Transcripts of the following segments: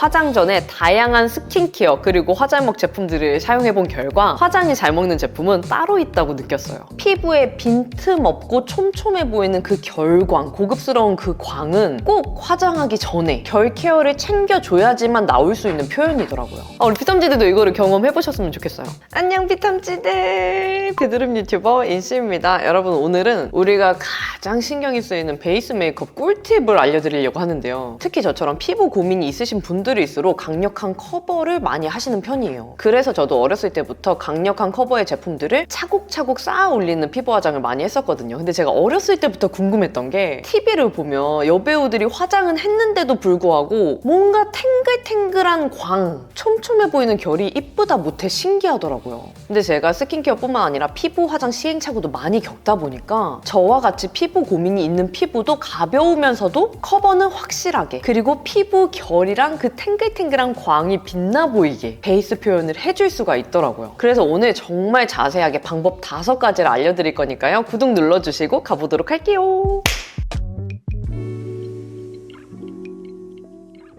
화장 전에 다양한 스킨케어 그리고 화잘먹 제품들을 사용해본 결과 화장이 잘 먹는 제품은 따로 있다고 느꼈어요. 피부에 빈틈 없고 촘촘해 보이는 그 결광, 고급스러운 그 광은 꼭 화장하기 전에 결 케어를 챙겨줘야지만 나올 수 있는 표현이더라고요. 우리 피탐지들도 이거를 경험해보셨으면 좋겠어요. 안녕 피탐지들! 비드름 유튜버 인씨입니다. 여러분, 오늘은 우리가 가장 신경이 쓰이는 베이스 메이크업 꿀팁을 알려드리려고 하는데요. 특히 저처럼 피부 고민이 있으신 분들일수록 강력한 커버를 많이 하시는 편이에요. 그래서 저도 어렸을 때부터 강력한 커버의 제품들을 차곡차곡 쌓아 올리는 피부 화장을 많이 했었거든요. 근데 제가 어렸을 때부터 궁금했던 게 TV를 보면 여배우들이 화장은 했는데도 불구하고 뭔가 탱글탱글한 광, 촘촘해 보이는 결이 이쁘다 못해 신기하더라고요. 근데 제가 스킨케어뿐만 아니라 피부 화장 시행착오도 많이 겪다 보니까 저와 같이 피부 고민이 있는 피부도 가벼우면서도 커버는 확실하게, 그리고 피부 결이랑 그 탱글탱글한 광이 빛나 보이게 베이스 표현을 해줄 수가 있더라고요. 그래서 오늘 정말 자세하게 방법 5가지를 알려드릴 거니까요. 구독 눌러주시고 가보도록 할게요.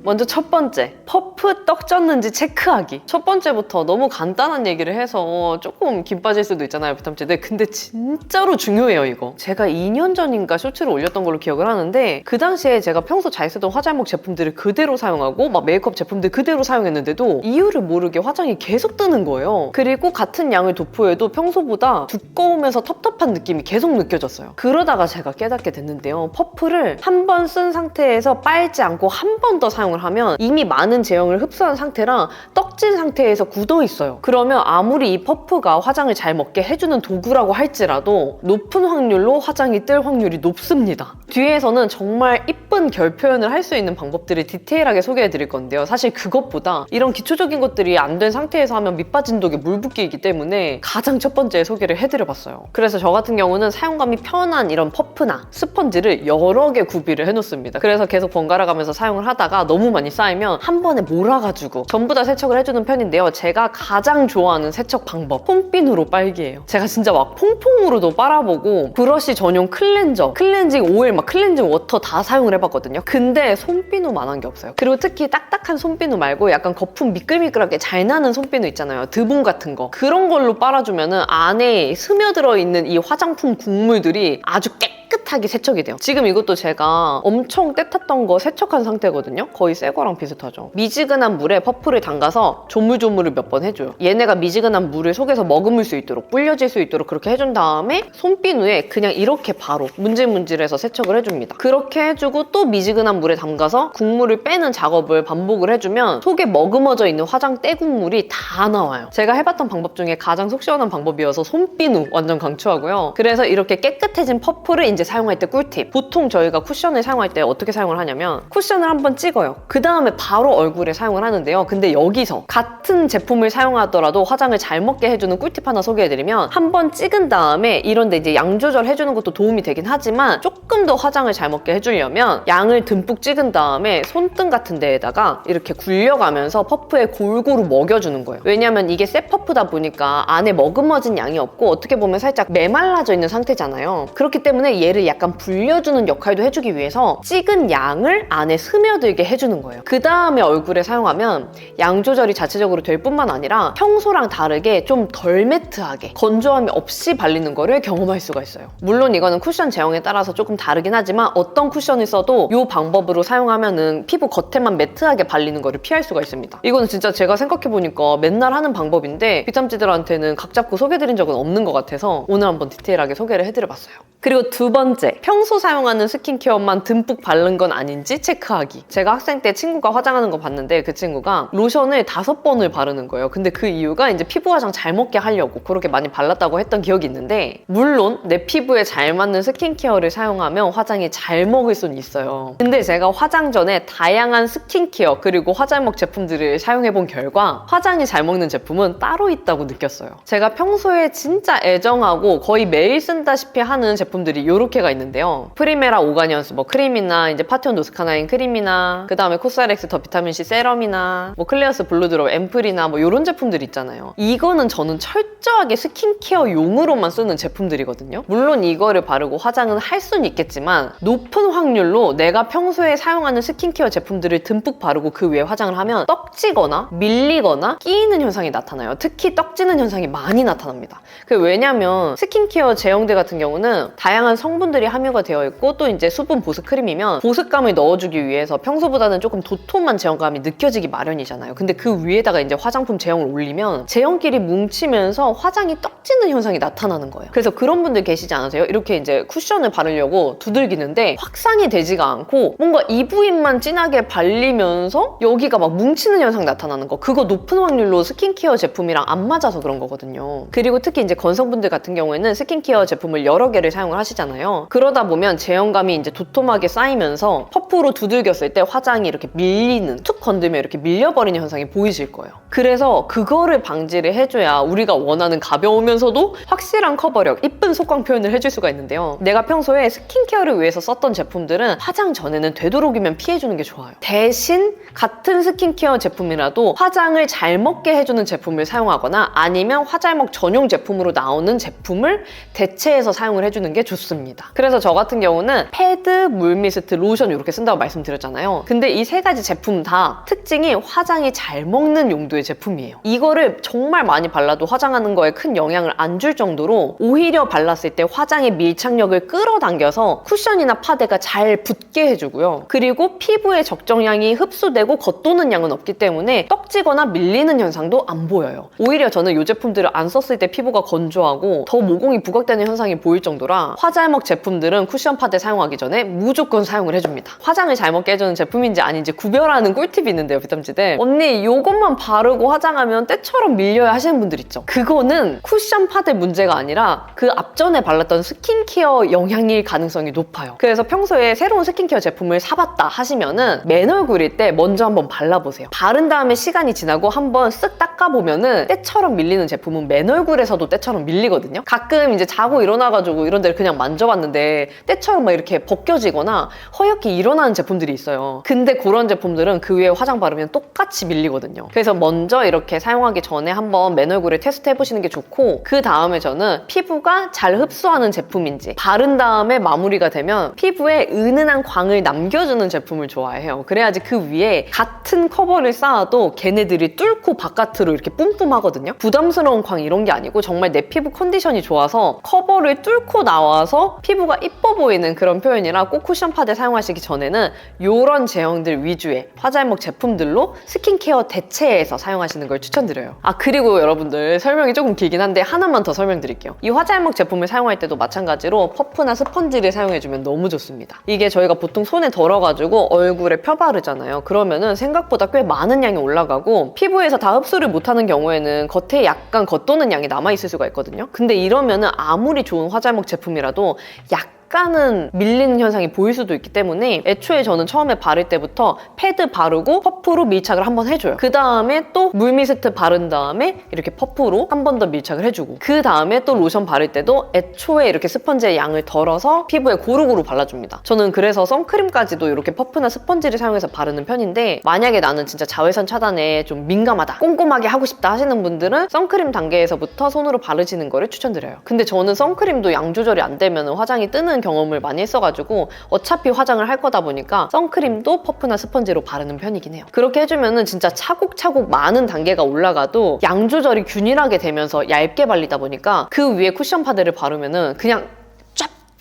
먼저 첫 번째, 퍼프 떡 쪘는지 체크하기. 첫 번째부터 너무 간단한 얘기를 해서 조금 김 빠질 수도 있잖아요, 비탐지들. 근데 진짜로 중요해요, 이거. 제가 2년 전인가 쇼츠를 올렸던 걸로 기억을 하는데 그 당시에 제가 평소 잘 쓰던 화잘먹 제품들을 그대로 사용하고 막 메이크업 제품들 그대로 사용했는데도 이유를 모르게 화장이 계속 뜨는 거예요. 그리고 같은 양을 도포해도 평소보다 두꺼우면서 텁텁한 느낌이 계속 느껴졌어요. 그러다가 제가 깨닫게 됐는데요. 퍼프를 한 번 쓴 상태에서 빨지 않고 한 번 더 사용을 하면 이미 많은 제형을 흡수한 상태랑 떡진 상태에서 굳어 있어요. 그러면 아무리 이 퍼프가 화장을 잘 먹게 해주는 도구라고 할지라도 높은 확률로 화장이 뜰 확률이 높습니다. 뒤에서는 정말 이쁜 결 표현을 할 수 있는 방법들을 디테일하게 소개해 드릴 건데요. 사실 그것보다 이런 기초적인 것들이 안 된 상태에서 하면 밑빠진 독에 물 붓기이기 때문에 가장 첫 번째 소개를 해드려봤어요. 그래서 저 같은 경우는 사용감이 편한 이런 퍼프나 스펀지를 여러 개 구비를 해놓습니다. 그래서 계속 번갈아 가면서 사용을 하다가 너무 많이 쌓이면 한 번에 몰아가지고 전부 다 세척을 해주는 편인데요. 제가 가장 좋아하는 세척 방법, 폼핀으로 빨기예요. 제가 진짜 막 퐁퐁으로도 빨아보고 브러쉬 전용 클렌저, 클렌징 오일, 막 클렌징 워터 다 사용을 해봤거든요. 근데 손비누만한 게 없어요. 그리고 특히 딱딱한 손비누 말고 약간 거품 미끌미끌하게 잘 나는 손비누 있잖아요. 드봉 같은 거. 그런 걸로 빨아주면은 안에 스며들어 있는 이 화장품 국물들이 아주 깨끗하게 세척이 돼요. 지금 이것도 제가 엄청 때 탔던 거 세척한 상태거든요. 거의 새 거랑 비슷하죠. 미지근한 물에 퍼프를 담가서 조물조물을 몇 번 해줘요. 얘네가 미지근한 물을 속에서 머금을 수 있도록, 불려질 수 있도록 그렇게 해준 다음에 손비누에 그냥 이렇게 바로 문질문질해서 세척을 해줍니다. 그렇게 해주고 또 미지근한 물에 담가서 국물을 빼는 작업을 반복을 해주면 속에 머금어져 있는 화장때 국물이 다 나와요. 제가 해봤던 방법 중에 가장 속 시원한 방법이어서 손비누 완전 강추하고요. 그래서 이렇게 깨끗해진 퍼프를 이제 사용할 때 꿀팁. 보통 저희가 쿠션을 사용할 때 어떻게 사용을 하냐면 쿠션을 한번 찍어요. 그 다음에 바로 얼굴에 사용을 하는데요. 근데 여기서 같은 제품을 사용하더라도 화장을 잘 먹게 해주는 꿀팁 하나 소개해드리면 한번 찍은 다음에 이런데 이제 양 조절해주는 것도 도움이 되긴 하지만 조금 더 화장을 잘 먹게 해주려면 양을 듬뿍 찍은 다음에 손등 같은 데에다가 이렇게 굴려가면서 퍼프에 골고루 먹여주는 거예요. 왜냐면 이게 새 퍼프다 보니까 안에 머금어진 양이 없고 어떻게 보면 살짝 메말라져 있는 상태잖아요. 그렇기 때문에 얘를 약간 불려주는 역할도 해주기 위해서 찍은 양을 안에 스며들게 해주는 거예요. 그 다음에 얼굴에 사용하면 양 조절이 자체적으로 될 뿐만 아니라 평소랑 다르게 좀 덜 매트하게 건조함이 없이 발리는 거를 경험할 수가 있어요. 물론 이거는 쿠션 제형에 따라서 조금 다르긴 하지만 어떤 쿠션을 써도 이 방법으로 사용하면은 피부 겉에만 매트하게 발리는 거를 피할 수가 있습니다. 이거는 진짜 제가 생각해보니까 맨날 하는 방법인데 비탐지들한테는 각 잡고 소개해드린 적은 없는 것 같아서 오늘 한번 디테일하게 소개를 해드려봤어요. 그리고 두 번째, 평소 사용하는 스킨케어만 듬뿍 바른 건 아닌지 체크하기. 제가 학생 때 친구가 화장하는 거 봤는데 그 친구가 로션을 5번을 바르는 거예요. 근데 그 이유가 이제 피부 화장 잘 먹게 하려고 그렇게 많이 발랐다고 했던 기억이 있는데 물론 내 피부에 잘 맞는 스킨케어를 사용하면 화장이 잘 먹을 수는 있어요. 근데 제가 화장 전에 다양한 스킨케어 그리고 화잘먹 제품들을 사용해본 결과 화장이 잘 먹는 제품은 따로 있다고 느꼈어요. 제가 평소에 진짜 애정하고 거의 매일 쓴다시피 하는 제품들이 이런 요렇게가 있는데요. 프리메라 오가니언스 뭐 크림이나 이제 파티온 노스카나인 크림이나 그 다음에 코스알엑스 더 비타민C 세럼이나 뭐 클레어스 블루드롭 앰플이나 뭐 요런 제품들 있잖아요. 이거는 저는 철저하게 스킨케어 용으로만 쓰는 제품들이거든요. 물론 이거를 바르고 화장은 할 수는 있겠지만 높은 확률로 내가 평소에 사용하는 스킨케어 제품들을 듬뿍 바르고 그 위에 화장을 하면 떡지거나 밀리거나 끼이는 현상이 나타나요. 특히 떡지는 현상이 많이 나타납니다. 왜냐면 스킨케어 제형들 같은 경우는 다양한 성분들이 함유가 되어 있고 또 이제 수분 보습 크림이면 보습감을 넣어주기 위해서 평소보다는 조금 도톰한 제형감이 느껴지기 마련이잖아요. 근데 그 위에다가 이제 화장품 제형을 올리면 제형끼리 뭉치면서 화장이 떡지는 현상이 나타나는 거예요. 그래서 그런 분들 계시지 않으세요? 이렇게 이제 쿠션을 바르려고 두들기는데 확산이 되지가 않고 뭔가 이 부위만 진하게 발리면서 여기가 막 뭉치는 현상 나타나는 거. 그거 높은 확률로 스킨케어 제품이랑 안 맞아서 그런 거거든요. 그리고 특히 이제 건성분들 같은 경우에는 스킨케어 제품을 여러 개를 사용을 하시잖아요. 그러다 보면 제형감이 이제 도톰하게 쌓이면서 퍼프로 두들겼을 때 화장이 이렇게 밀리는, 툭 건들면 이렇게 밀려버리는 현상이 보이실 거예요. 그래서 그거를 방지를 해줘야 우리가 원하는 가벼우면서도 확실한 커버력, 이쁜 속광 표현을 해줄 수가 있는데요. 내가 평소에 스킨케어를 위해서 썼던 제품들은 화장 전에는 되도록이면 피해주는 게 좋아요. 대신 같은 스킨케어 제품이라도 화장을 잘 먹게 해주는 제품을 사용하거나 아니면 화잘먹 전용 제품으로 나오는 제품을 대체해서 사용을 해주는 게 좋습니다. 그래서 저 같은 경우는 패드, 물미스트, 로션 이렇게 쓴다고 말씀드렸잖아요. 근데 이 세 가지 제품 다 특징이 화장이 잘 먹는 용도의 제품이에요. 이거를 정말 많이 발라도 화장하는 거에 큰 영향을 안 줄 정도로 오히려 발랐을 때 화장의 밀착력을 끌어당겨서 쿠션이나 파데가 잘 붙게 해주고요. 그리고 피부에 적정량이 흡수되고 겉도는 양은 없기 때문에 떡지거나 밀리는 현상도 안 보여요. 오히려 저는 이 제품들을 안 썼을 때 피부가 건조하고 더 모공이 부각되는 현상이 보일 정도라 화잘먹 제품들은 쿠션 파데 사용하기 전에 무조건 사용을 해줍니다. 화장을 잘 먹게 해주는 제품인지 아닌지 구별하는 꿀팁이 있는데요, 비tam지들. 언니 이것만 바르고 화장하면 때처럼 밀려야 하시는 분들 있죠. 그거는 쿠션 파데 문제가 아니라 그 앞전에 발랐던 스킨케어 영향일 가능성이 높아요. 그래서 평소에 새로운 스킨케어 제품을 사봤다 하시면은 맨 얼굴일 때 먼저 한번 발라보세요. 바른 다음에 시간이 지나고 한번 쓱 닦아보면은 때처럼 밀리는 제품은 맨 얼굴에서도 때처럼 밀리거든요. 가끔 이제 자고 일어나가지고 이런 데를 그냥 만져봤는데 때처럼 막 이렇게 벗겨지거나 허옇게 일어나는 제품들이 있어요. 근데 그런 제품들은 그 위에 화장 바르면 똑같이 밀리거든요. 그래서 먼저 이렇게 사용하기 전에 한번 맨 얼굴을 테스트 해보시는 게 좋고 그 다음에 저는 피부가 잘 흡수하는 제품인지 바른 다음에 마무리가 되면 피부에 은은한 광을 남겨주는 제품을 좋아해요. 그래야지 그 위에 같은 커버를 쌓아도 걔네들이 뚫고 바깥으로 이렇게 뿜뿜하거든요. 부담스러운 광 이런 게 아니고 정말 내 피부 컨디션이 좋아서 커버를 뚫고 나와서 피부가 이뻐 보이는 그런 표현이라 꼭 쿠션 파데 사용하시기 전에는 이런 제형들 위주의 화잘먹 제품들로 스킨케어 대체해서 사용하시는 걸 추천드려요. 그리고 여러분들 설명이 조금 길긴 한데 하나만 더 설명드릴게요. 이 화잘먹 제품을 사용할 때도 마찬가지로 퍼프나 스펀지를 사용해주면 너무 좋습니다. 이게 저희가 보통 손에 덜어가지고 얼굴에 펴바르잖아요. 그러면은 생각보다 꽤 많은 양이 올라가고 피부에서 다 흡수를 못하는 경우에는 겉에 약간 겉도는 양이 남아있을 수가 있거든요. 근데 이러면은 아무리 좋은 화잘먹 제품이라도 약간은 밀리는 현상이 보일 수도 있기 때문에 애초에 저는 처음에 바를 때부터 패드 바르고 퍼프로 밀착을 한번 해줘요. 그 다음에 또 물미스트 바른 다음에 이렇게 퍼프로 한 번 더 밀착을 해주고 그 다음에 또 로션 바를 때도 애초에 이렇게 스펀지의 양을 덜어서 피부에 고루고루 발라줍니다. 저는 그래서 선크림까지도 이렇게 퍼프나 스펀지를 사용해서 바르는 편인데 만약에 나는 진짜 자외선 차단에 좀 민감하다, 꼼꼼하게 하고 싶다 하시는 분들은 선크림 단계에서부터 손으로 바르시는 거를 추천드려요. 근데 저는 선크림도 양 조절이 안 되면 화장이 뜨는 경험을 많이 했어가지고 어차피 화장을 할 거다 보니까 선크림도 퍼프나 스펀지로 바르는 편이긴 해요. 그렇게 해주면은 진짜 차곡차곡 많은 단계가 올라가도 양 조절이 균일하게 되면서 얇게 발리다 보니까 그 위에 쿠션 파데를 바르면은 그냥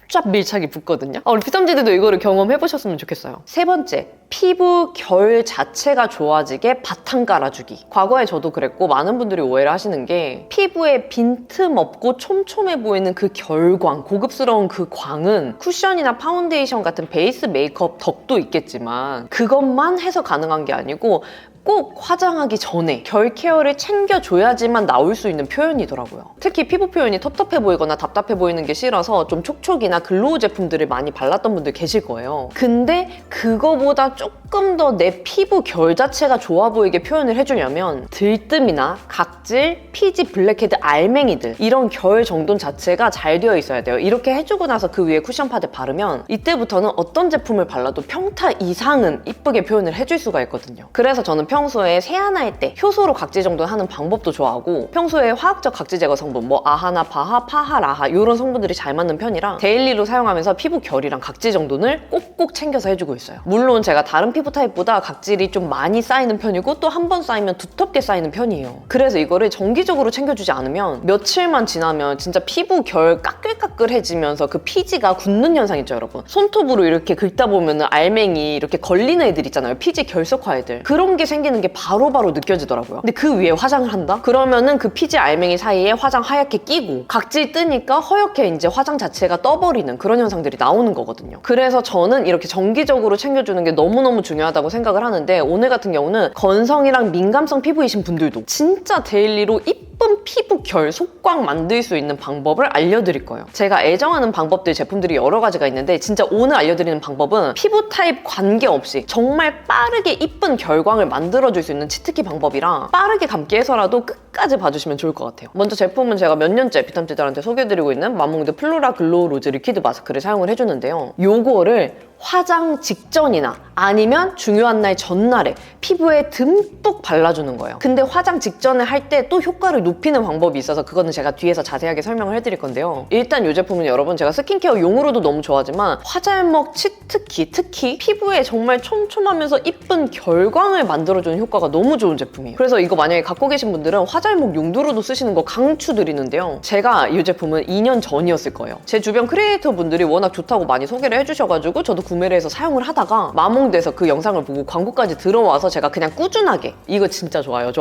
쫙 밀착이 붙거든요. 우리 피tam지들도 이거를 경험해보셨으면 좋겠어요. 세 번째, 피부 결 자체가 좋아지게 바탕 깔아주기. 과거에 저도 그랬고 많은 분들이 오해를 하시는 게 피부에 빈틈 없고 촘촘해 보이는 그 결광, 고급스러운 그 광은 쿠션이나 파운데이션 같은 베이스 메이크업 덕도 있겠지만 그것만 해서 가능한 게 아니고 꼭 화장하기 전에 결 케어를 챙겨줘야지만 나올 수 있는 표현이더라고요. 특히 피부 표현이 텁텁해 보이거나 답답해 보이는 게 싫어서 좀 촉촉이나 글로우 제품들을 많이 발랐던 분들 계실 거예요. 근데 그거보다 조금 더 내 피부 결 자체가 좋아 보이게 표현을 해주려면 들뜸이나 각질, 피지, 블랙헤드, 알맹이들 이런 결 정돈 자체가 잘 되어 있어야 돼요. 이렇게 해주고 나서 그 위에 쿠션 파드 바르면 이때부터는 어떤 제품을 발라도 평타 이상은 이쁘게 표현을 해줄 수가 있거든요. 그래서 저는 평소에 세안할 때 효소로 각질 정돈하는 방법도 좋아하고 평소에 화학적 각질 제거 성분 뭐 아하나 바하, 파하, 라하 이런 성분들이 잘 맞는 편이라 데일리로 사용하면서 피부 결이랑 각질 정돈을 꼭꼭 챙겨서 해주고 있어요. 물론 제가 다른 피부 타입보다 각질이 좀 많이 쌓이는 편이고 또 한 번 쌓이면 두텁게 쌓이는 편이에요. 그래서 이거를 정기적으로 챙겨주지 않으면 며칠만 지나면 진짜 피부 결 까끌까끌해지면서 그 피지가 굳는 현상 있죠, 여러분? 손톱으로 이렇게 긁다 보면 알맹이 이렇게 걸리는 애들 있잖아요. 피지 결석화 애들. 그런 게 생기는 게 바로바로 느껴지더라고요. 근데 그 위에 화장을 한다? 그러면은 그 피지 알맹이 사이에 화장 하얗게 끼고 각질 뜨니까 허옇게 이제 화장 자체가 떠버리는 그런 현상들이 나오는 거거든요. 그래서 저는 이렇게 정기적으로 챙겨주는 게 너무너무 중요하다고 생각을 하는데 오늘 같은 경우는 건성이랑 민감성 피부이신 분들도 진짜 데일리로 예쁜 피부 결, 속광 만들 수 있는 방법을 알려드릴 거예요. 제가 애정하는 방법들, 제품들이 여러 가지가 있는데 진짜 오늘 알려드리는 방법은 피부 타입 관계없이 정말 빠르게 이쁜 결광을 만들어줄 수 있는 치트키 방법이라 빠르게 감기 해서라도 끝까지 봐주시면 좋을 것 같아요. 먼저 제품은 제가 몇 년째 비탐지들한테 소개해드리고 있는 마몽드 플로라 글로우 로즈 리퀴드 마스크를 사용을 해주는데요. 요거를 화장 직전이나 아니면 중요한 날 전날에 피부에 듬뿍 발라주는 거예요. 근데 화장 직전에 할 때 또 효과를 높이는 방법이 있어서 그거는 제가 뒤에서 자세하게 설명을 해드릴 건데요. 일단 이 제품은 여러분 제가 스킨케어 용으로도 너무 좋아하지만 화잘먹 치트키, 특히 피부에 정말 촘촘하면서 이쁜 결광을 만들어주는 효과가 너무 좋은 제품이에요. 그래서 이거 만약에 갖고 계신 분들은 화잘먹 용도로도 쓰시는 거 강추드리는데요. 제가 이 제품은 2년 전이었을 거예요. 제 주변 크리에이터 분들이 워낙 좋다고 많이 소개를 해주셔가지고 저도 구매를 해서 사용을 하다가 마몽드에서 그 영상을 보고 광고까지 들어와서 제가 그냥 꾸준하게 이거 진짜 좋아요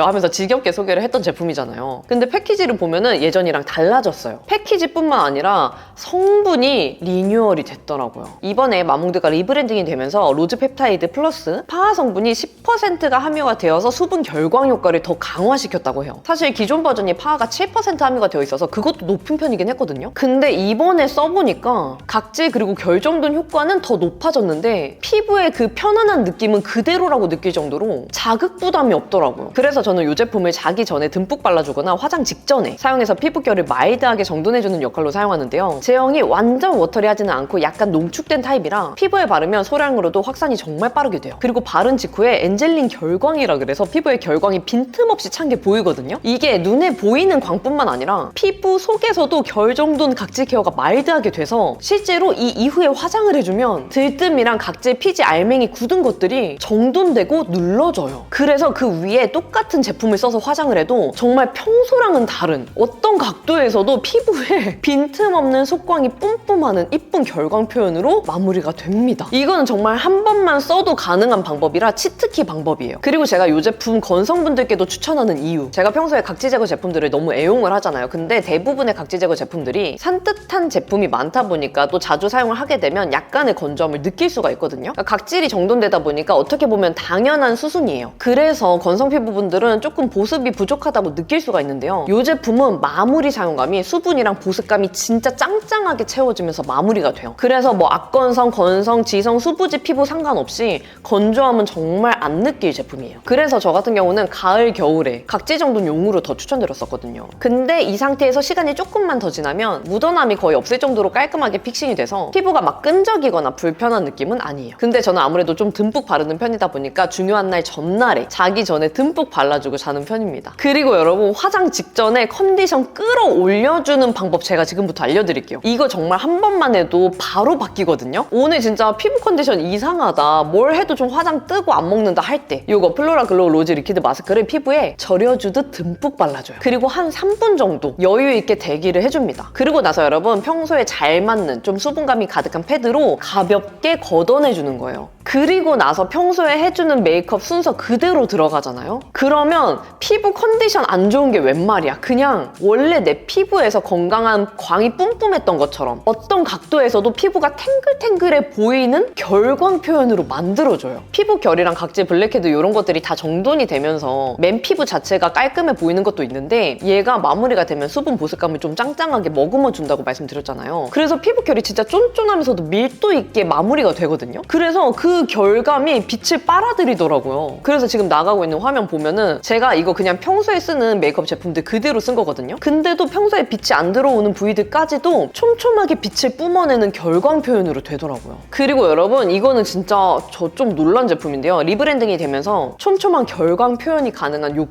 하면서 지겹게 소개를 했던 제품이잖아요. 근데 패키지를 보면은 예전이랑 달라졌어요. 패키지뿐만 아니라 성분이 리뉴얼이 됐더라고요. 이번에 마몽드가 리브랜딩이 되면서 로즈 펩타이드 플러스 파하 성분이 10%가 함유가 되어서 수분 결광 효과를 더 강화시켰다고 해요. 사실 기존 버전이 파하가 7% 함유가 되어 있어서 그것도 높은 편이긴 했거든요. 근데 이번에 써보니까 각질 그리고 결 정돈 효과는 더 높아졌는데 피부의 그 편안한 느낌은 그대로라고 느낄 정도로 자극 부담이 없더라고요. 그래서 저는 이 제품을 자기 전에 듬뿍 발라주거나 화장 직전에 사용해서 피부결을 마일드하게 정돈해주는 역할로 사용하는데요. 제형이 완전 워터리하지는 않고 약간 농축된 타입이라 피부에 바르면 소량으로도 확산이 정말 빠르게 돼요. 그리고 바른 직후에 엔젤린 결광이라 그래서 피부에 결광이 빈틈없이 찬 게 보이거든요. 이게 눈에 보이는 광뿐만 아니라 피부 속에서도 결 정돈 각질 케어가 마일드하게 돼서 실제로 이 이후에 화장을 해주면 들뜸이랑 각질, 피지, 알맹이 굳은 것들이 정돈되고 눌러져요. 그래서 그 위에 똑같은 제품을 써서 화장을 해도 정말 평소랑은 다른 어떤 각도에서도 피부에 빈틈없는 속광이 뿜뿜하는 이쁜 결광 표현으로 마무리가 됩니다. 이거는 정말 한 번만 써도 가능한 방법이라 치트키 방법이에요. 그리고 제가 이 제품 건성분들께도 추천하는 이유, 제가 평소에 각질 제거 제품들을 너무 애용을 하잖아요. 근데 대부분의 각질 제거 제품들이 산뜻한 제품이 많다 보니까 또 자주 사용을 하게 되면 약간의 건조함을 느낄 수가 있거든요. 그러니까 각질이 정돈되다 보니까 어떻게 보면 당연한 수순이에요. 그래서 건성 피부분들은 조금 보습이 부족하다고 느낄 수가 있는데요. 이 제품은 마무리 사용감이 수분이랑 보습감이 진짜 짱짱하게 채워지면서 마무리가 돼요. 그래서 뭐 악건성, 건성, 지성, 수부지 피부 상관없이 건조함은 정말 안 느낄 제품이에요. 그래서 저 같은 경우는 가을, 겨울에 각질 정돈용으로 더 추천드렸었거든요. 근데 이 상태에서 시간이 조금만 더 지나면 묻어남이 거의 없을 정도로 깔끔하게 픽싱이 돼서 피부가 막 끈적이거나 불편한 느낌은 아니에요. 근데 저는 아무래도 좀 듬뿍 바르는 편이다 보니까 중요한 날 전날에 자기 전에 듬뿍 발라주고 자는 편입니다. 그리고 여러분 화장 직전에 컨디션 끌어올려주는 방법 제가 지금부터 알려드릴게요. 이거 정말 한 번만 해도 바로 바뀌거든요. 오늘 진짜 피부 컨디션 이상하다, 뭘 해도 좀 화장 뜨고 안 먹는다 할 때 이거 플로라 글로우 로즈 리퀴드 마스크를 피부에 절여주듯 듬뿍 발라줘요. 그리고 한 3분 정도 여유 있게 대기를 해줍니다. 그리고 나서 여러분 평소에 잘 맞는 좀 수분감이 가득한 바삭바삭한 패드로 가볍게 걷어내주는 거예요. 그리고 나서 평소에 해주는 메이크업 순서 그대로 들어가잖아요? 그러면 피부 컨디션 안 좋은 게 웬 말이야. 그냥 원래 내 피부에서 건강한 광이 뿜뿜했던 것처럼 어떤 각도에서도 피부가 탱글탱글해 보이는 결광 표현으로 만들어줘요. 피부 결이랑 각질, 블랙헤드 이런 것들이 다 정돈이 되면서 맨 피부 자체가 깔끔해 보이는 것도 있는데 얘가 마무리가 되면 수분 보습감을 좀 짱짱하게 머금어 준다고 말씀드렸잖아요. 그래서 피부 결이 진짜 쫀쫀하면서도 밀도 있게 마무리가 되거든요. 그래서 그 결감이 빛을 빨아들이더라고요. 그래서 지금 나가고 있는 화면 보면은 제가 이거 그냥 평소에 쓰는 메이크업 제품들 그대로 쓴 거거든요. 근데도 평소에 빛이 안 들어오는 부위들까지도 촘촘하게 빛을 뿜어내는 결광 표현으로 되더라고요. 그리고 여러분 이거는 진짜 저 좀 놀란 제품인데요. 리브랜딩이 되면서 촘촘한 결광 표현이 가능한 요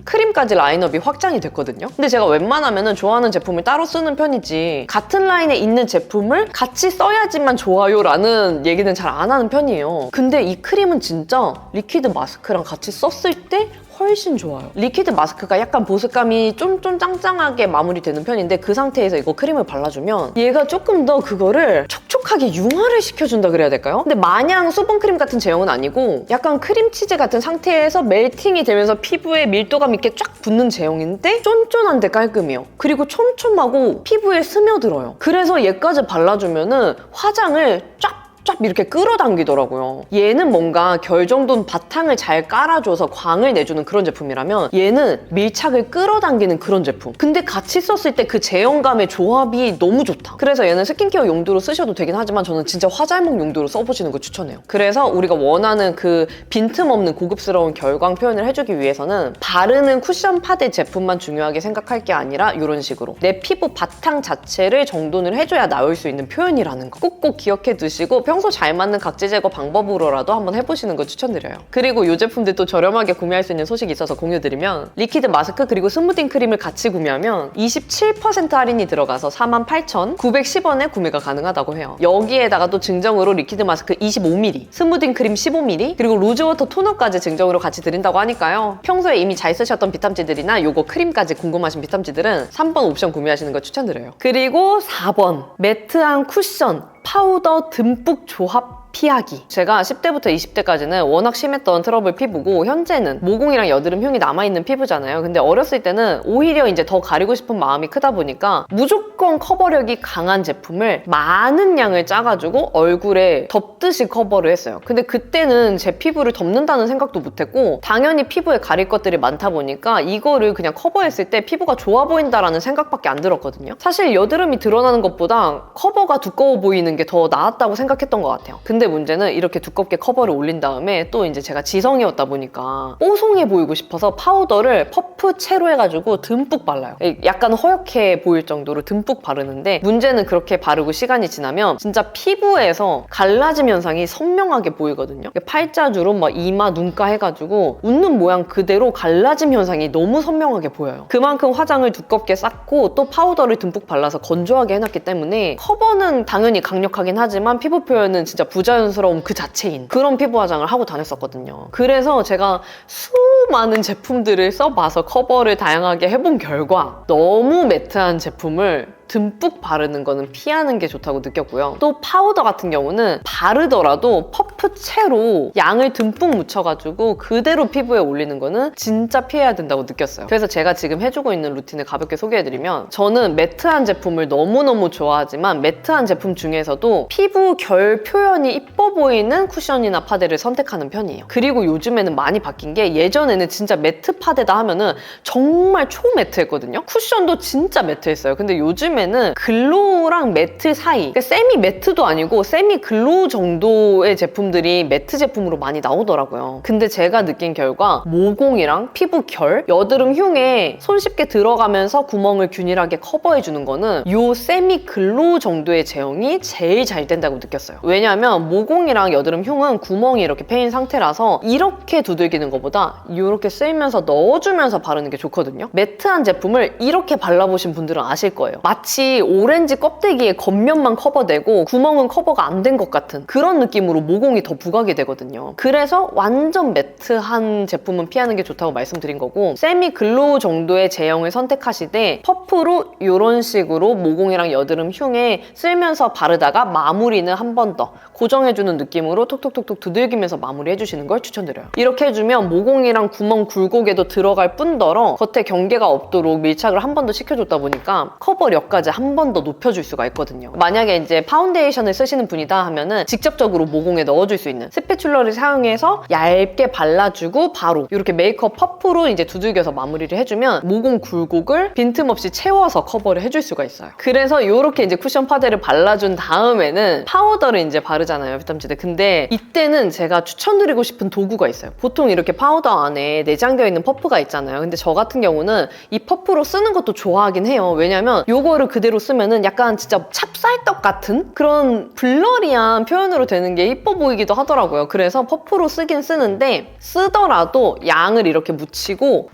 크림까지 라인업이 확장이 됐거든요. 근데 제가 웬만하면은 좋아하는 제품을 따로 쓰는 편이지 같은 라인에 있는 제품을 같이 써야지만 좋아요 라는 얘기는 잘 안 하는 편이에요. 근데 이 크림은 진짜 리퀴드 마스크랑 같이 썼을 때 훨씬 좋아요. 리퀴드 마스크가 약간 보습감이 좀 짱짱하게 마무리되는 편인데 그 상태에서 이거 크림을 발라주면 얘가 조금 더 그거를 촉촉하게 융화를 시켜준다 그래야 될까요? 근데 마냥 수분크림 같은 제형은 아니고 약간 크림치즈 같은 상태에서 멜팅이 되면서 피부에 밀도감 있게 쫙 붙는 제형인데 쫀쫀한데 깔끔해요. 그리고 촘촘하고 피부에 스며들어요. 그래서 얘까지 발라주면은 화장을 쫙 이렇게 끌어당기더라고요. 얘는 뭔가 결 정도는 바탕을 잘 깔아줘서 광을 내주는 그런 제품이라면 얘는 밀착을 끌어당기는 그런 제품. 근데 같이 썼을 때 그 제형감의 조합이 너무 좋다. 그래서 얘는 스킨케어 용도로 쓰셔도 되긴 하지만 저는 진짜 화잘먹 용도로 써보시는 거 추천해요. 그래서 우리가 원하는 그 빈틈없는 고급스러운 결광 표현을 해주기 위해서는 바르는 쿠션 파데 제품만 중요하게 생각할 게 아니라 이런 식으로 내 피부 바탕 자체를 정돈을 해줘야 나올 수 있는 표현이라는 거 꼭 기억해 두시고 평소 잘 맞는 각질 제거 방법으로라도 한번 해보시는 거 추천드려요. 그리고 이 제품들 또 저렴하게 구매할 수 있는 소식이 있어서 공유드리면 리퀴드 마스크 그리고 스무딩 크림을 같이 구매하면 27% 할인이 들어가서 48,910원에 구매가 가능하다고 해요. 여기에다가 또 증정으로 리퀴드 마스크 25ml, 스무딩 크림 15ml, 그리고 로즈워터 토너까지 증정으로 같이 드린다고 하니까요. 평소에 이미 잘 쓰셨던 비탐지들이나 요거 크림까지 궁금하신 비탐지들은 3번 옵션 구매하시는 거 추천드려요. 그리고 4번 매트한 쿠션 파우더 듬뿍 조합 피하기. 제가 10대부터 20대까지는 워낙 심했던 트러블 피부고 현재는 모공이랑 여드름 흉이 남아있는 피부잖아요. 근데 어렸을 때는 오히려 이제 더 가리고 싶은 마음이 크다 보니까 무조건 커버력이 강한 제품을 많은 양을 짜가지고 얼굴에 덮듯이 커버를 했어요. 근데 그때는 제 피부를 덮는다는 생각도 못했고 당연히 피부에 가릴 것들이 많다 보니까 이거를 그냥 커버했을 때 피부가 좋아 보인다라는 생각밖에 안 들었거든요. 사실 여드름이 드러나는 것보다 커버가 두꺼워 보이는 게 더 나았다고 생각했던 것 같아요. 근데 문제는 이렇게 두껍게 커버를 올린 다음에 또 이제 제가 지성이었다 보니까 뽀송해 보이고 싶어서 파우더를 퍼프 채로 해가지고 듬뿍 발라요. 약간 허옇게 보일 정도로 듬뿍 바르는데 문제는 그렇게 바르고 시간이 지나면 진짜 피부에서 갈라짐 현상이 선명하게 보이거든요. 팔자주름, 이마, 눈가 해가지고 웃는 모양 그대로 갈라짐 현상이 너무 선명하게 보여요. 그만큼 화장을 두껍게 쌓고 또 파우더를 듬뿍 발라서 건조하게 해놨기 때문에 커버는 당연히 강력하긴 하지만 피부 표현은 진짜 부자연스러움 그 자체인 그런 피부 화장을 하고 다녔었거든요. 그래서 제가 수많은 제품들을 써봐서 커버를 다양하게 해본 결과 너무 매트한 제품을 듬뿍 바르는 거는 피하는 게 좋다고 느꼈고요. 또 파우더 같은 경우는 바르더라도 퍼프 채로 양을 듬뿍 묻혀가지고 그대로 피부에 올리는 거는 진짜 피해야 된다고 느꼈어요. 그래서 제가 지금 해주고 있는 루틴을 가볍게 소개해드리면 저는 매트한 제품을 너무너무 좋아하지만 매트한 제품 중에서도 피부 결 표현이 이뻐 보이는 쿠션이나 파데를 선택하는 편이에요. 그리고 요즘에는 많이 바뀐 게 예전에는 진짜 매트 파데다 하면은 정말 초매트했거든요. 쿠션도 진짜 매트했어요. 근데 요즘에는 글로우랑 매트 사이, 그러니까 세미 매트도 아니고 세미 글로우 정도의 제품들이 매트 제품으로 많이 나오더라고요. 근데 제가 느낀 결과 모공이랑 피부 결, 여드름 흉에 손쉽게 들어가면서 구멍을 균일하게 커버해주는 거는 이 세미 글로우 정도의 제형이 제일 잘 된다고 느꼈어요. 왜냐하면 모공이랑 여드름 흉은 구멍이 이렇게 패인 상태라서 이렇게 두들기는 것보다 이렇게 쓸면서 넣어주면서 바르는 게 좋거든요. 매트한 제품을 이렇게 발라보신 분들은 아실 거예요. 마치 마치 오렌지 껍데기에 겉면만 커버되고 구멍은 커버가 안 된 것 같은 그런 느낌으로 모공이 더 부각이 되거든요. 그래서 완전 매트한 제품은 피하는 게 좋다고 말씀드린 거고, 세미 글로우 정도의 제형을 선택하시되 퍼프로 이런 식으로 모공이랑 여드름 흉에 쓸면서 바르다가 마무리는 한 번 더 고정해주는 느낌으로 톡톡톡톡 두들기면서 마무리해주시는 걸 추천드려요. 이렇게 해주면 모공이랑 구멍 굴곡에도 들어갈 뿐더러 겉에 경계가 없도록 밀착을 한 번 더 시켜줬다 보니까 커버력까지 한 번 더 높여줄 수가 있거든요. 만약에 이제 파운데이션을 쓰시는 분이다 하면은 직접적으로 모공에 넣어줄 수 있는 스패츌러를 사용해서 얇게 발라주고 바로 이렇게 메이크업 퍼프로 이제 두들겨서 마무리를 해주면 모공 굴곡을 빈틈없이 채워서 커버를 해줄 수가 있어요. 그래서 이렇게 이제 쿠션 파데를 발라준 다음에는 파우더를 이제 바르잖아요, 비타민C. 근데 이때는 제가 추천드리고 싶은 도구가 있어요. 보통 이렇게 파우더 안에 내장되어 있는 퍼프가 있잖아요. 근데 저 같은 경우는 이 퍼프로 쓰는 것도 좋아하긴 해요. 왜냐면 이거를 그대로 쓰면은 약간 진짜 찹쌀떡 같은 그런 블러리한 표현으로 되는 게 이뻐 보이기도 하더라고요. 그래서 퍼프로 쓰긴 쓰는데, 쓰더라도 양을 이렇게 묻히고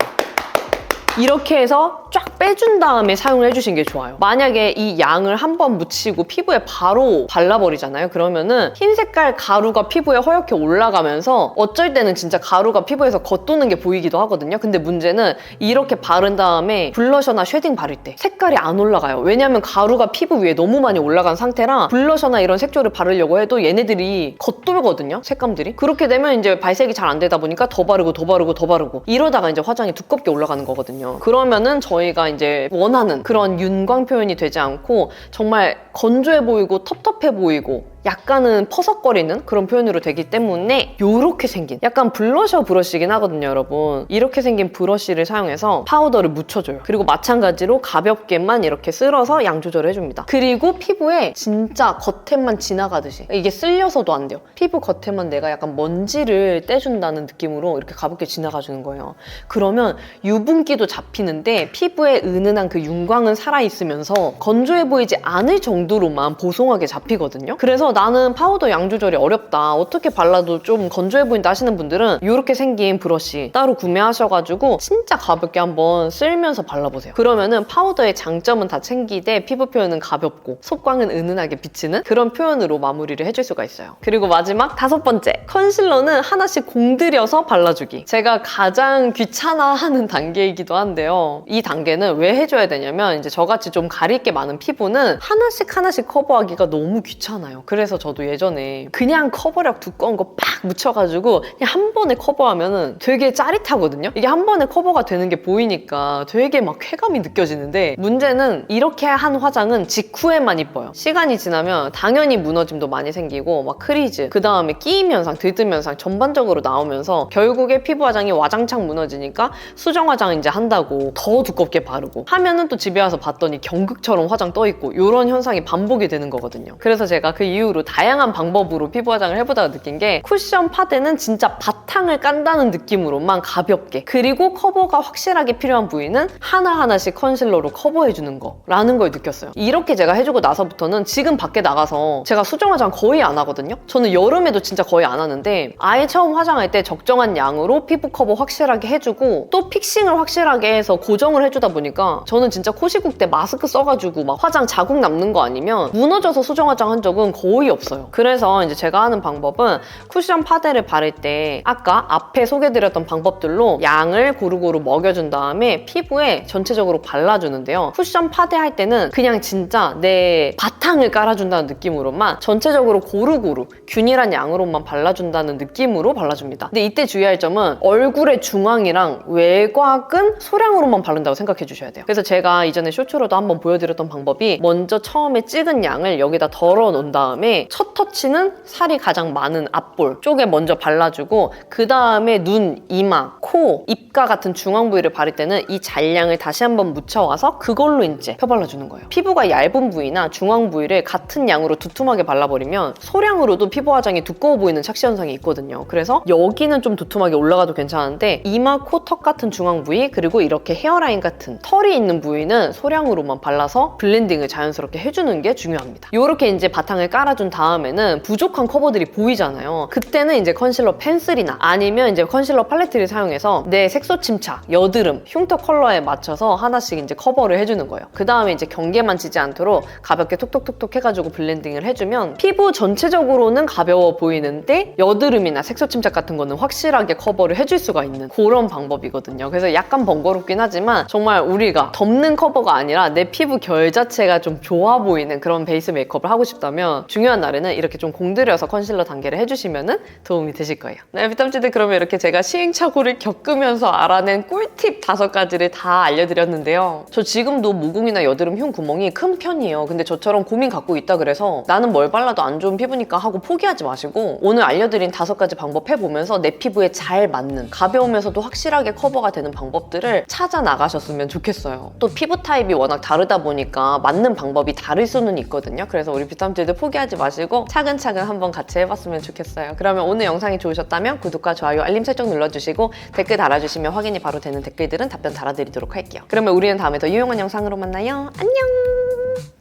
이렇게 해서 쫙 빼준 다음에 사용을 해주신 게 좋아요. 만약에 이 양을 한번 묻히고 피부에 바로 발라버리잖아요. 그러면은 흰 색깔 가루가 피부에 허옇게 올라가면서 어쩔 때는 진짜 가루가 피부에서 겉도는 게 보이기도 하거든요. 근데 문제는 이렇게 바른 다음에 블러셔나 쉐딩 바를 때 색깔이 안 올라가요. 왜냐면 가루가 피부 위에 너무 많이 올라간 상태라 블러셔나 이런 색조를 바르려고 해도 얘네들이 겉돌거든요, 색감들이. 그렇게 되면 이제 발색이 잘 안 되다 보니까 더 바르고 더 바르고 더 바르고 이러다가 이제 화장이 두껍게 올라가는 거거든요. 그러면은 저희가 이제 원하는 그런 윤광 표현이 되지 않고 정말 건조해 보이고 텁텁해 보이고 약간은 퍼석거리는 그런 표현으로 되기 때문에 이렇게 생긴 약간 블러셔 브러쉬이긴 하거든요, 여러분. 이렇게 생긴 브러쉬를 사용해서 파우더를 묻혀줘요. 그리고 마찬가지로 가볍게만 이렇게 쓸어서 양 조절을 해줍니다. 그리고 피부에 진짜 겉에만 지나가듯이, 이게 쓸려서도 안 돼요. 피부 겉에만 내가 약간 먼지를 떼준다는 느낌으로 이렇게 가볍게 지나가주는 거예요. 그러면 유분기도 잡히는데 피부에 은은한 그 윤광은 살아있으면서 건조해 보이지 않을 정도로만 보송하게 잡히거든요. 그래서 나는 파우더 양 조절이 어렵다, 어떻게 발라도 좀 건조해 보인다 하시는 분들은 이렇게 생긴 브러쉬 따로 구매하셔가지고 진짜 가볍게 한번 쓸면서 발라보세요. 그러면은 파우더의 장점은 다 챙기되 피부 표현은 가볍고 속광은 은은하게 비치는 그런 표현으로 마무리를 해줄 수가 있어요. 그리고 마지막 5번째, 컨실러는 하나씩 공들여서 발라주기. 제가 가장 귀찮아하는 단계이기도 한데요. 이 단계는 왜 해줘야 되냐면 이제 저같이 좀 가릴 게 많은 피부는 하나씩 커버하기가 너무 귀찮아요. 그래서 저도 예전에 그냥 커버력 두꺼운 거 팍 묻혀가지고 그냥 한 번에 커버하면은 되게 짜릿하거든요. 이게 한 번에 커버가 되는 게 보이니까 되게 막 쾌감이 느껴지는데, 문제는 이렇게 한 화장은 직후에만 이뻐요. 시간이 지나면 당연히 무너짐도 많이 생기고 막 크리즈, 그 다음에 끼임 현상, 들뜸 현상 전반적으로 나오면서 결국에 피부 화장이 와장창 무너지니까 수정 화장 이제 한다고 더 두껍게 바르고 하면은 또 집에 와서 봤더니 경극처럼 화장 떠있고 이런 현상이 반복이 되는 거거든요. 그래서 제가 그 이후로 다양한 방법으로 피부 화장을 해보다가 느낀 게, 쿠션 파데는 진짜 바탕을 깐다는 느낌으로만 가볍게, 그리고 커버가 확실하게 필요한 부위는 하나하나씩 컨실러로 커버해주는 거라는 걸 느꼈어요. 이렇게 제가 해주고 나서부터는 지금 밖에 나가서 제가 수정 화장 거의 안 하거든요. 저는 여름에도 진짜 거의 안 하는데 아예 처음 화장할 때 적정한 양으로 피부 커버 확실하게 해주고 또 픽싱을 확실하게 해서 고정을 해주다 보니까 저는 진짜 코시국 때 마스크 써가지고 막 화장 자국 남는 거 아니면 무너져서 수정 화장 한 적은 거의 없어요. 그래서 이제 제가 하는 방법은 쿠션 파데를 바를 때 아까 앞에 소개드렸던 방법들로 양을 고루고루 먹여준 다음에 피부에 전체적으로 발라주는데요. 쿠션 파데 할 때는 그냥 진짜 내 바탕을 깔아준다는 느낌으로만 전체적으로 고루고루 균일한 양으로만 발라준다는 느낌으로 발라줍니다. 근데 이때 주의할 점은 얼굴의 중앙이랑 외곽은 소량으로만 바른다고 생각해 주셔야 돼요. 그래서 제가 이전에 쇼츠로도 한번 보여드렸던 방법이, 먼저 처음에 찍은 양을 여기다 덜어 놓은 다음에 첫 터치는 살이 가장 많은 앞볼 쪽에 먼저 발라주고 그 다음에 눈, 이마, 코, 입가 같은 중앙 부위를 바를 때는 이 잔량을 다시 한번 묻혀와서 그걸로 이제 펴발라주는 거예요. 피부가 얇은 부위나 중앙 부위를 같은 양으로 두툼하게 발라버리면 소량으로도 피부 화장이 두꺼워 보이는 착시 현상이 있거든요. 그래서 여기는 좀 두툼하게 올라가도 괜찮은데 이마, 코, 턱 같은 중앙 부위, 그리고 이렇게 헤어라인 같은 털이 있는 부위는 소량으로만 발라서 블렌딩을 자연스럽게 해주는 게 중요합니다. 이렇게 이제 바탕을 깔아 발라준 다음에는 부족한 커버들이 보이잖아요. 그때는 이제 컨실러 펜슬이나 아니면 이제 컨실러 팔레트를 사용해서 내 색소 침착, 여드름, 흉터 컬러에 맞춰서 하나씩 이제 커버를 해주는 거예요. 그 다음에 이제 경계만 지지 않도록 가볍게 톡톡톡톡 해가지고 블렌딩을 해주면 피부 전체적으로는 가벼워 보이는데 여드름이나 색소 침착 같은 거는 확실하게 커버를 해줄 수가 있는 그런 방법이거든요. 그래서 약간 번거롭긴 하지만 정말 우리가 덮는 커버가 아니라 내 피부 결 자체가 좀 좋아 보이는 그런 베이스 메이크업을 하고 싶다면 중요한 날에는 이렇게 좀 공들여서 컨실러 단계를 해주시면 도움이 되실 거예요. 네, 비탐치들 그러면 이렇게 제가 시행착오를 겪으면서 알아낸 꿀팁 5가지를 다 알려드렸는데요. 저 지금도 모공이나 여드름 흉 구멍이 큰 편이에요. 근데 저처럼 고민 갖고 있다 그래서 나는 뭘 발라도 안 좋은 피부니까 하고 포기하지 마시고 오늘 알려드린 5가지 방법 해보면서 내 피부에 잘 맞는 가벼우면서도 확실하게 커버가 되는 방법들을 찾아 나가셨으면 좋겠어요. 또 피부 타입이 워낙 다르다 보니까 맞는 방법이 다를 수는 있거든요. 그래서 우리 비탐치들 포기하지 마시고 차근차근 한번 같이 해봤으면 좋겠어요. 그러면 오늘 영상이 좋으셨다면 구독과 좋아요, 알림 설정 눌러주시고 댓글 달아주시면 확인이 바로 되는 댓글들은 답변 달아드리도록 할게요. 그러면 우리는 다음에 더 유용한 영상으로 만나요. 안녕!